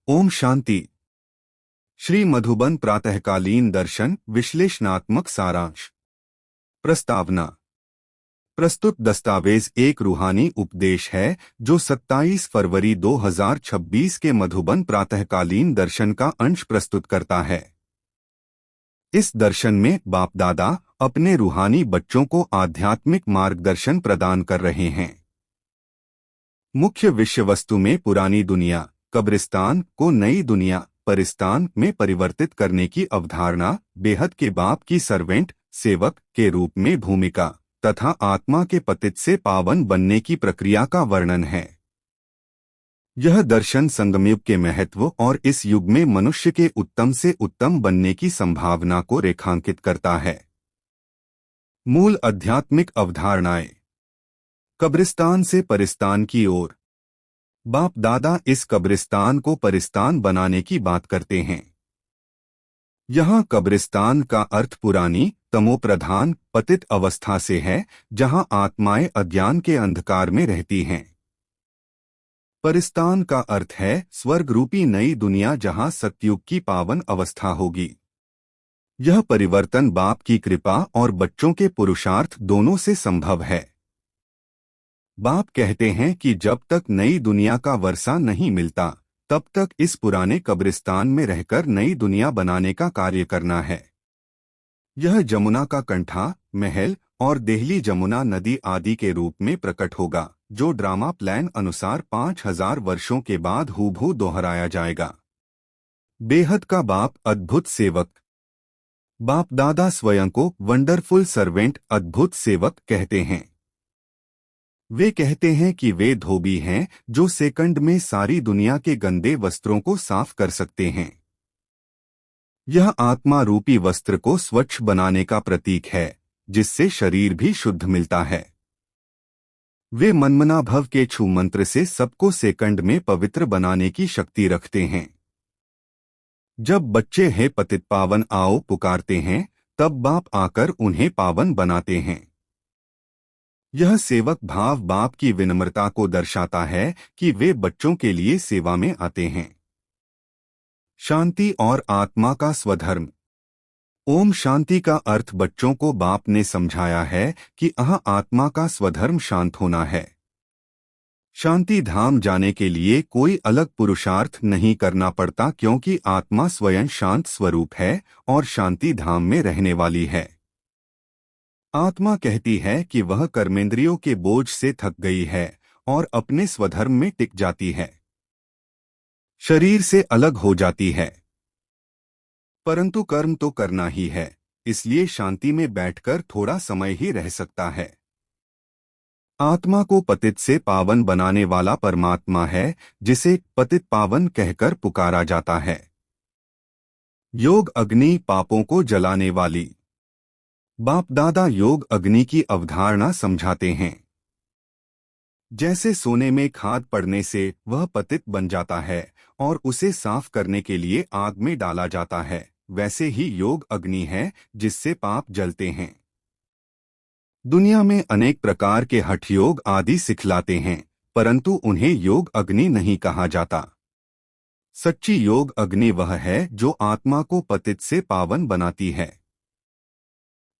ओम शांति। श्री मधुबन प्रातःकालीन दर्शन विश्लेषणात्मक सारांश। प्रस्तावना। प्रस्तुत दस्तावेज एक रूहानी उपदेश है जो 27 फरवरी 2026 के मधुबन प्रातःकालीन दर्शन का अंश प्रस्तुत करता है। इस दर्शन में बाप दादा अपने रूहानी बच्चों को आध्यात्मिक मार्गदर्शन प्रदान कर रहे हैं। मुख्य विषय वस्तु में पुरानी दुनिया कब्रिस्तान को नई दुनिया परिस्तान में परिवर्तित करने की अवधारणा, बेहद के बाप की सर्वेंट सेवक के रूप में भूमिका तथा आत्मा के पतित से पावन बनने की प्रक्रिया का वर्णन है। यह दर्शन संगमयुग के महत्व और इस युग में मनुष्य के उत्तम से उत्तम बनने की संभावना को रेखांकित करता है। मूल आध्यात्मिक अवधारणाएं। कब्रिस्तान से परिस्तान की ओर। बाप दादा इस कब्रिस्तान को परिस्तान बनाने की बात करते हैं। यहाँ कब्रिस्तान का अर्थ पुरानी तमोप्रधान पतित अवस्था से है, जहाँ आत्माएं अज्ञान के अंधकार में रहती हैं। परिस्तान का अर्थ है स्वर्ग रूपी नई दुनिया, जहाँ सतयुग की पावन अवस्था होगी। यह परिवर्तन बाप की कृपा और बच्चों के पुरुषार्थ दोनों से संभव है। बाप कहते हैं कि जब तक नई दुनिया का वर्षा नहीं मिलता, तब तक इस पुराने कब्रिस्तान में रहकर नई दुनिया बनाने का कार्य करना है। यह जमुना का कंठा, महल और देहली जमुना नदी आदि के रूप में प्रकट होगा, जो ड्रामा प्लान अनुसार 5000 वर्षों के बाद हूबहू दोहराया जाएगा। बेहद का बाप अद्भुत सेवक। बाप दादा स्वयं को वंडरफुल सर्वेंट अद्भुत सेवक कहते हैं। वे कहते हैं कि वे धोबी हैं जो सेकंड में सारी दुनिया के गंदे वस्त्रों को साफ कर सकते हैं। यह आत्मा रूपी वस्त्र को स्वच्छ बनाने का प्रतीक है, जिससे शरीर भी शुद्ध मिलता है। वे मनमना भव के छू मंत्र से सबको सेकंड में पवित्र बनाने की शक्ति रखते हैं। जब बच्चे हे पतित पावन आओ पुकारते हैं, तब बाप आकर उन्हें पावन बनाते हैं। यह सेवक भाव बाप की विनम्रता को दर्शाता है कि वे बच्चों के लिए सेवा में आते हैं। शांति और आत्मा का स्वधर्म। ओम शांति का अर्थ बच्चों को बाप ने समझाया है कि आत्मा का स्वधर्म शांत होना है। शांति धाम जाने के लिए कोई अलग पुरुषार्थ नहीं करना पड़ता, क्योंकि आत्मा स्वयं शांत स्वरूप है और शांति धाम में रहने वाली है। आत्मा कहती है कि वह कर्मेंद्रियों के बोझ से थक गई है और अपने स्वधर्म में टिक जाती है, शरीर से अलग हो जाती है। परंतु कर्म तो करना ही है, इसलिए शांति में बैठकर थोड़ा समय ही रह सकता है। आत्मा को पतित से पावन बनाने वाला परमात्मा है, जिसे पतित पावन कहकर पुकारा जाता है। योग अग्नि पापों को जलाने वाली। बाप दादा योग अग्नि की अवधारणा समझाते हैं। जैसे सोने में खाद पड़ने से वह पतित बन जाता है और उसे साफ करने के लिए आग में डाला जाता है, वैसे ही योग अग्नि है जिससे पाप जलते हैं। दुनिया में अनेक प्रकार के हठ योग आदि सिखलाते हैं, परंतु उन्हें योग अग्नि नहीं कहा जाता। सच्ची योग अग्नि वह है जो आत्मा को पतित से पावन बनाती है।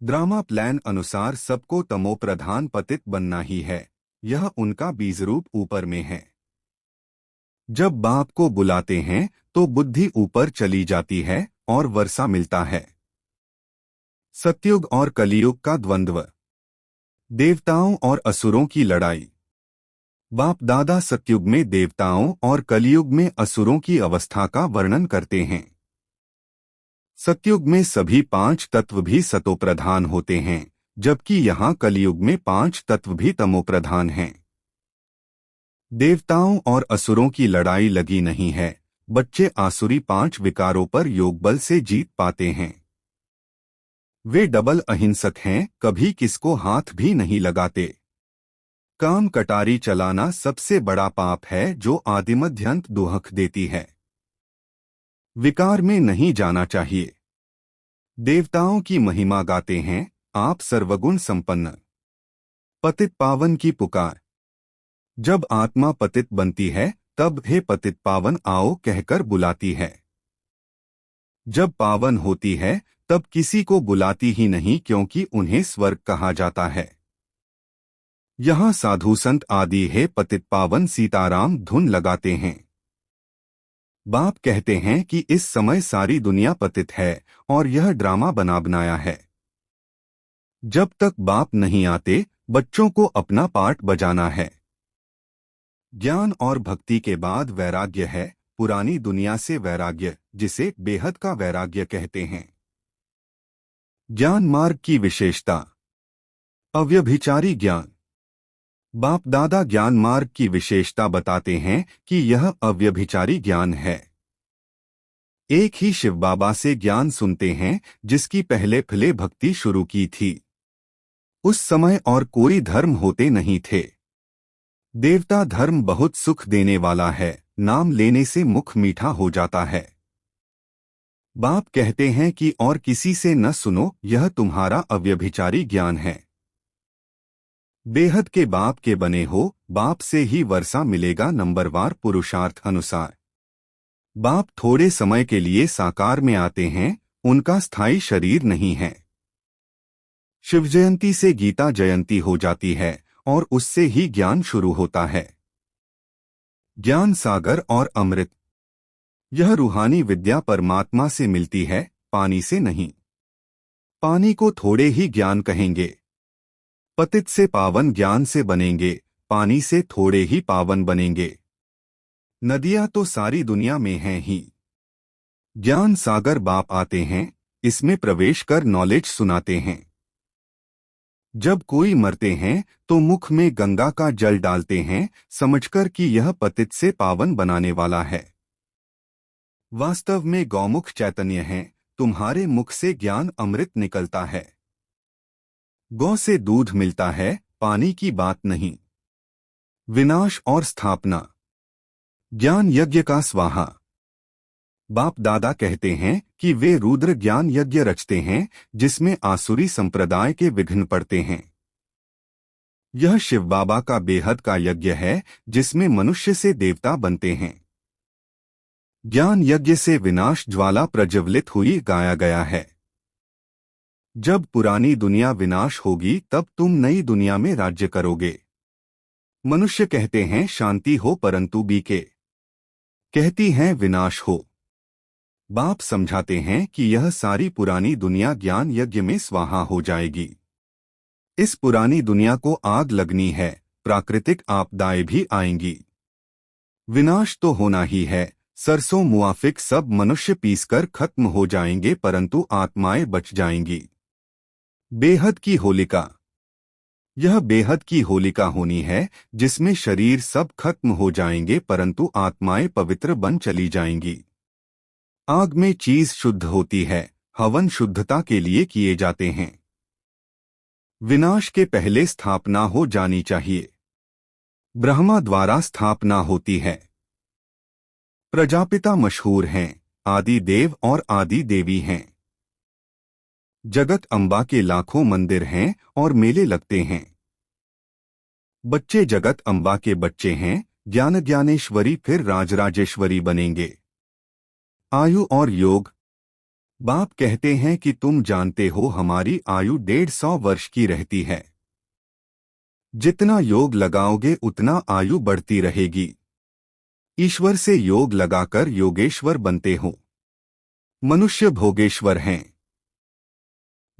ड्रामा प्लान अनुसार सबको तमो प्रधान पतित बनना ही है, यह उनका बीजरूप ऊपर में है। जब बाप को बुलाते हैं तो बुद्धि ऊपर चली जाती है और वर्षा मिलता है। सतयुग और कलियुग का द्वंद्व। देवताओं और असुरों की लड़ाई। बाप दादा सतयुग में देवताओं और कलियुग में असुरों की अवस्था का वर्णन करते हैं। सतयुग में सभी 5 तत्व भी सतोप्रधान होते हैं, जबकि यहाँ कलियुग में 5 तत्व भी तमोप्रधान हैं। देवताओं और असुरों की लड़ाई लगी नहीं है, बच्चे आसुरी 5 विकारों पर योग बल से जीत पाते हैं। वे डबल अहिंसक हैं, कभी किसको हाथ भी नहीं लगाते। काम कटारी चलाना सबसे बड़ा पाप है जो आदिमध्यंत दुहक देती है। विकार में नहीं जाना चाहिए। देवताओं की महिमा गाते हैं, आप सर्वगुण संपन्न। पतित पावन की पुकार। जब आत्मा पतित बनती है तब हे पतित पावन आओ कहकर बुलाती है। जब पावन होती है तब किसी को बुलाती ही नहीं, क्योंकि उन्हें स्वर्ग कहा जाता है। यहाँ साधु संत आदि हे पतित पावन सीताराम धुन लगाते हैं। बाप कहते हैं कि इस समय सारी दुनिया पतित है और यह ड्रामा बना बनाया है। जब तक बाप नहीं आते बच्चों को अपना पार्ट बजाना है। ज्ञान और भक्ति के बाद वैराग्य है, पुरानी दुनिया से वैराग्य, जिसे बेहद का वैराग्य कहते हैं। ज्ञान मार्ग की विशेषता। अव्यभिचारी ज्ञान। बाप दादा ज्ञान मार्ग की विशेषता बताते हैं कि यह अव्यभिचारी ज्ञान है। एक ही शिव बाबा से ज्ञान सुनते हैं जिसकी पहले फले भक्ति शुरू की थी। उस समय और कोई धर्म होते नहीं थे। देवता धर्म बहुत सुख देने वाला है, नाम लेने से मुख मीठा हो जाता है। बाप कहते हैं कि और किसी से न सुनो, यह तुम्हारा अव्यभिचारी ज्ञान है। बेहद के बाप के बने हो, बाप से ही वर्षा मिलेगा नंबरवार पुरुषार्थ अनुसार। बाप थोड़े समय के लिए साकार में आते हैं, उनका स्थायी शरीर नहीं है। शिव जयंती से गीता जयंती हो जाती है और उससे ही ज्ञान शुरू होता है। ज्ञान सागर और अमृत। यह रूहानी विद्या परमात्मा से मिलती है, पानी से नहीं। पानी को थोड़े ही ज्ञान कहेंगे। पतित से पावन ज्ञान से बनेंगे, पानी से थोड़े ही पावन बनेंगे। नदियां तो सारी दुनिया में हैं ही। ज्ञान सागर बाप आते हैं, इसमें प्रवेश कर नॉलेज सुनाते हैं। जब कोई मरते हैं तो मुख में गंगा का जल डालते हैं, समझकर कि यह पतित से पावन बनाने वाला है। वास्तव में गौमुख चैतन्य है, तुम्हारे मुख से ज्ञान अमृत निकलता है। गौ से दूध मिलता है, पानी की बात नहीं। विनाश और स्थापना। ज्ञान यज्ञ का स्वाहा। बाप दादा कहते हैं कि वे रुद्र ज्ञान यज्ञ रचते हैं, जिसमें आसुरी संप्रदाय के विघ्न पड़ते हैं। यह शिव बाबा का बेहद का यज्ञ है, जिसमें मनुष्य से देवता बनते हैं। ज्ञान यज्ञ से विनाश ज्वाला प्रज्वलित हुई गाया गया है। जब पुरानी दुनिया विनाश होगी तब तुम नई दुनिया में राज्य करोगे। मनुष्य कहते हैं शांति हो, परंतु बीके कहती हैं विनाश हो। बाप समझाते हैं कि यह सारी पुरानी दुनिया ज्ञान यज्ञ में स्वाहा हो जाएगी। इस पुरानी दुनिया को आग लगनी है, प्राकृतिक आपदाएं भी आएंगी। विनाश तो होना ही है, सरसों मुआफिक सब मनुष्य पीसकर खत्म हो जाएंगे, परंतु आत्माएं बच जाएंगी। बेहद की होलिका। यह बेहद की होलिका होनी है, जिसमें शरीर सब खत्म हो जाएंगे, परंतु आत्माएं पवित्र बन चली जाएंगी। आग में चीज शुद्ध होती है, हवन शुद्धता के लिए किए जाते हैं। विनाश के पहले स्थापना हो जानी चाहिए। ब्रह्मा द्वारा स्थापना होती है। प्रजापिता मशहूर हैं, आदि देव और आदि देवी हैं। जगत अम्बा के लाखों मंदिर हैं और मेले लगते हैं। बच्चे जगत अम्बा के बच्चे हैं, ज्ञान ज्ञानेश्वरी फिर राजराजेश्वरी बनेंगे। आयु और योग। बाप कहते हैं कि तुम जानते हो हमारी आयु 150 वर्ष की रहती है। जितना योग लगाओगे उतना आयु बढ़ती रहेगी। ईश्वर से योग लगाकर योगेश्वर बनते हो। मनुष्य भोगेश्वर हैं।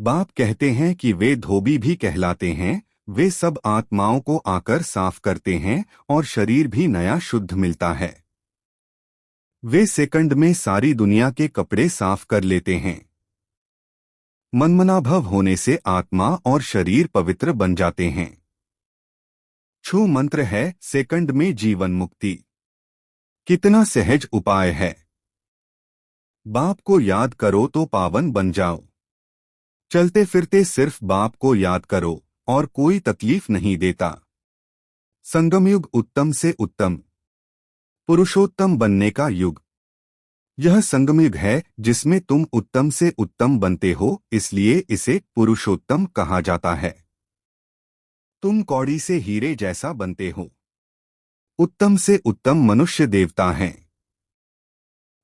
बाप कहते हैं कि वे धोबी भी कहलाते हैं, वे सब आत्माओं को आकर साफ करते हैं और शरीर भी नया शुद्ध मिलता है। वे सेकंड में सारी दुनिया के कपड़े साफ कर लेते हैं। मनमनाभव होने से आत्मा और शरीर पवित्र बन जाते हैं। छू मंत्र है सेकंड में जीवन मुक्ति। कितना सहज उपाय है। बाप को याद करो तो पावन बन जाओ। चलते फिरते सिर्फ बाप को याद करो और कोई तकलीफ नहीं देता। संगमयुग उत्तम से उत्तम, पुरुषोत्तम बनने का युग। यह संगमयुग है जिसमें तुम उत्तम से उत्तम बनते हो, इसलिए इसे पुरुषोत्तम कहा जाता है। तुम कौड़ी से हीरे जैसा बनते हो। उत्तम से उत्तम मनुष्य देवता हैं।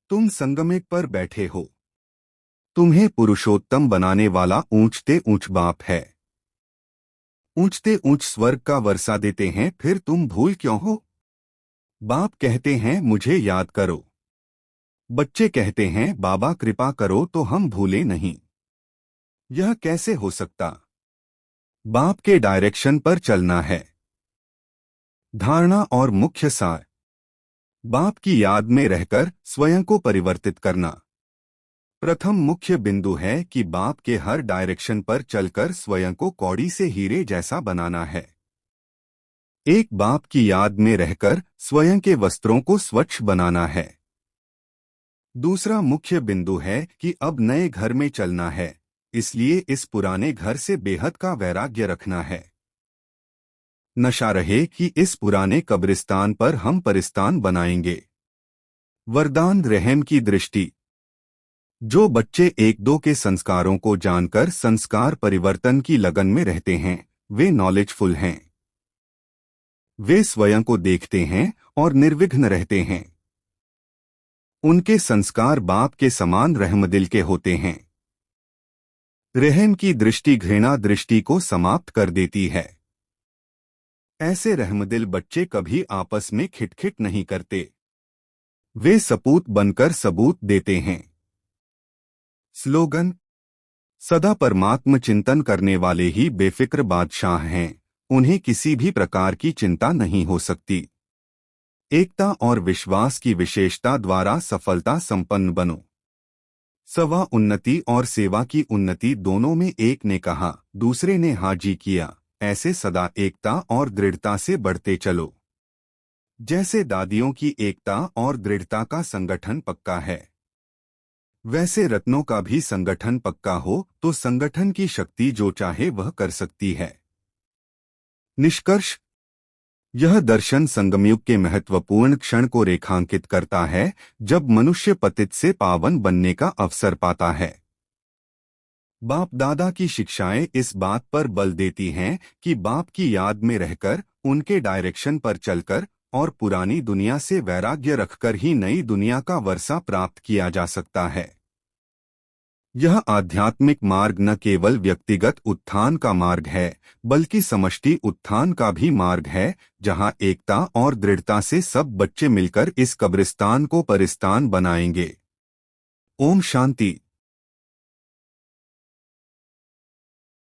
तुम संगमेक पर बैठे हो। तुम्हें पुरुषोत्तम बनाने वाला ऊंचते ऊंच बाप है। ऊंचते ऊंच स्वर्ग का वर्षा देते हैं, फिर तुम भूल क्यों हो? बाप कहते हैं मुझे याद करो। बच्चे कहते हैं बाबा कृपा करो तो हम भूले नहीं। यह कैसे हो सकता? बाप के डायरेक्शन पर चलना है। धारणा और मुख्य सार। बाप की याद में रहकर स्वयं को परिवर्तित करना। प्रथम मुख्य बिंदु है कि बाप के हर डायरेक्शन पर चलकर स्वयं को कौड़ी से हीरे जैसा बनाना है। एक बाप की याद में रहकर स्वयं के वस्त्रों को स्वच्छ बनाना है। दूसरा मुख्य बिंदु है कि अब नए घर में चलना है, इसलिए इस पुराने घर से बेहद का वैराग्य रखना है। नशा रहे कि इस पुराने कब्रिस्तान पर हम परिस्तान बनाएंगे। वरदान रहम की दृष्टि। जो बच्चे एक दो के संस्कारों को जानकर संस्कार परिवर्तन की लगन में रहते हैं, वे नॉलेजफुल हैं। वे स्वयं को देखते हैं और निर्विघ्न रहते हैं। उनके संस्कार बाप के समान रहमदिल के होते हैं। रहम की दृष्टि घृणा दृष्टि को समाप्त कर देती है। ऐसे रहमदिल बच्चे कभी आपस में खिटखिट नहीं करते। वे सपूत बनकर सबूत देते हैं। स्लोगन। सदा परमात्म चिंतन करने वाले ही बेफिक्र बादशाह हैं, उन्हें किसी भी प्रकार की चिंता नहीं हो सकती। एकता और विश्वास की विशेषता द्वारा सफलता संपन्न बनो। सवा उन्नति और सेवा की उन्नति दोनों में एक ने कहा, दूसरे ने हाँ जी किया, ऐसे सदा एकता और दृढ़ता से बढ़ते चलो। जैसे दादियों की एकता और दृढ़ता का संगठन पक्का है, वैसे रत्नों का भी संगठन पक्का हो तो संगठन की शक्ति जो चाहे वह कर सकती है। निष्कर्ष। यह दर्शन संगमयुग के महत्वपूर्ण क्षण को रेखांकित करता है, जब मनुष्य पतित से पावन बनने का अवसर पाता है। बाप दादा की शिक्षाएं इस बात पर बल देती हैं कि बाप की याद में रहकर, उनके डायरेक्शन पर चलकर और पुरानी दुनिया से वैराग्य रखकर ही नई दुनिया का वर्षा प्राप्त किया जा सकता है। यह आध्यात्मिक मार्ग न केवल व्यक्तिगत उत्थान का मार्ग है, बल्कि समष्टि उत्थान का भी मार्ग है, जहां एकता और दृढ़ता से सब बच्चे मिलकर इस कब्रिस्तान को परिस्तान बनाएंगे। ओम शांति।